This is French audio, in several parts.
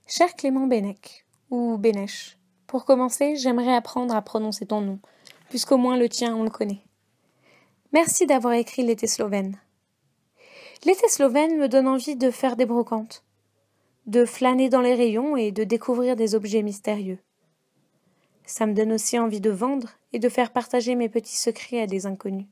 Cher Clément Benech, ou Benech, pour commencer, j'aimerais apprendre à prononcer ton nom, puisqu'au moins le tien, on le connaît. Merci d'avoir écrit L'été slovène. L'été slovène me donne envie de faire des brocantes, de flâner dans les rayons et de découvrir des objets mystérieux. Ça me donne aussi envie de vendre et de faire partager mes petits secrets à des inconnus.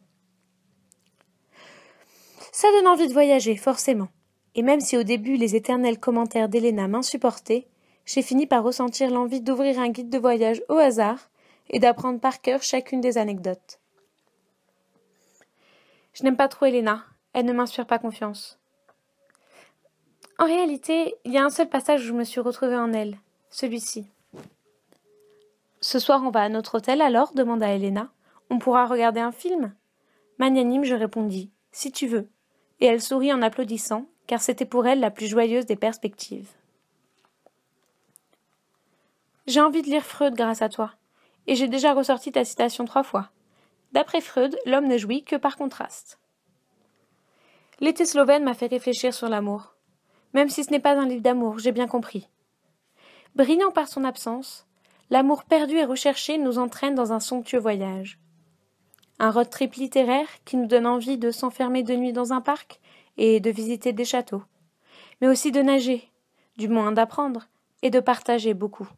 Ça donne envie de voyager, forcément. Et même si au début les éternels commentaires d'Elena m'insupportaient, j'ai fini par ressentir l'envie d'ouvrir un guide de voyage au hasard et d'apprendre par cœur chacune des anecdotes. Je n'aime pas trop Elena, elle ne m'inspire pas confiance. En réalité, il y a un seul passage où je me suis retrouvée en elle, celui-ci. Ce soir on va à notre hôtel alors, demanda Elena. On pourra regarder un film? Magnanime, je répondis, si tu veux. Et elle sourit en applaudissant, car c'était pour elle la plus joyeuse des perspectives. J'ai envie de lire Freud grâce à toi, et j'ai déjà ressorti ta citation 3 fois. D'après Freud, l'homme ne jouit que par contraste. L'été slovène m'a fait réfléchir sur l'amour. Même si ce n'est pas un livre d'amour, j'ai bien compris. Brillant par son absence, l'amour perdu et recherché nous entraîne dans un somptueux voyage. Un road trip littéraire qui nous donne envie de s'enfermer de nuit dans un parc et de visiter des châteaux, mais aussi de nager, du moins d'apprendre, et de partager beaucoup.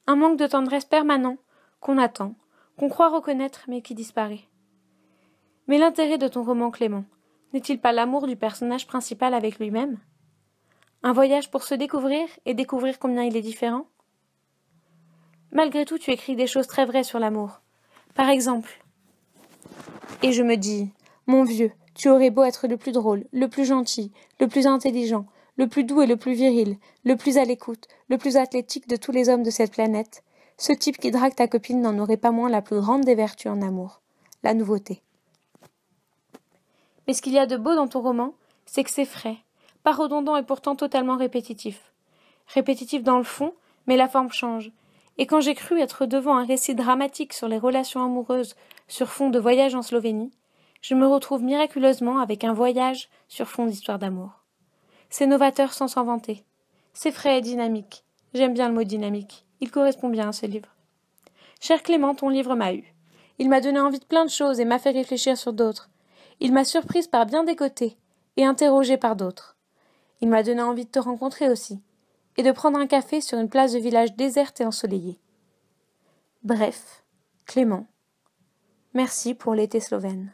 Un manque de tendresse permanent, qu'on attend, qu'on croit reconnaître, mais qui disparaît. Mais l'intérêt de ton roman, Clément, n'est-il pas l'amour du personnage principal avec lui-même? Un voyage pour se découvrir et découvrir combien il est différent? Malgré tout, tu écris des choses très vraies sur l'amour. Par exemple, et je me dis, mon vieux, tu aurais beau être le plus drôle, le plus gentil, le plus intelligent, le plus doux et le plus viril, le plus à l'écoute, le plus athlétique de tous les hommes de cette planète, ce type qui drague ta copine n'en aurait pas moins la plus grande des vertus en amour, la nouveauté. Mais ce qu'il y a de beau dans ton roman, c'est que c'est frais, pas redondant et pourtant totalement répétitif. Répétitif dans le fond, mais la forme change. Et quand j'ai cru être devant un récit dramatique sur les relations amoureuses sur fond de voyage en Slovénie, je me retrouve miraculeusement avec un voyage sur fond d'histoire d'amour. C'est novateur sans s'en vanter. C'est frais et dynamique. J'aime bien le mot dynamique. Il correspond bien à ce livre. Cher Clément, ton livre m'a eu. Il m'a donné envie de plein de choses et m'a fait réfléchir sur d'autres. Il m'a surprise par bien des côtés et interrogée par d'autres. Il m'a donné envie de te rencontrer aussi et de prendre un café sur une place de village déserte et ensoleillée. Bref, Clément, merci pour l'été slovène.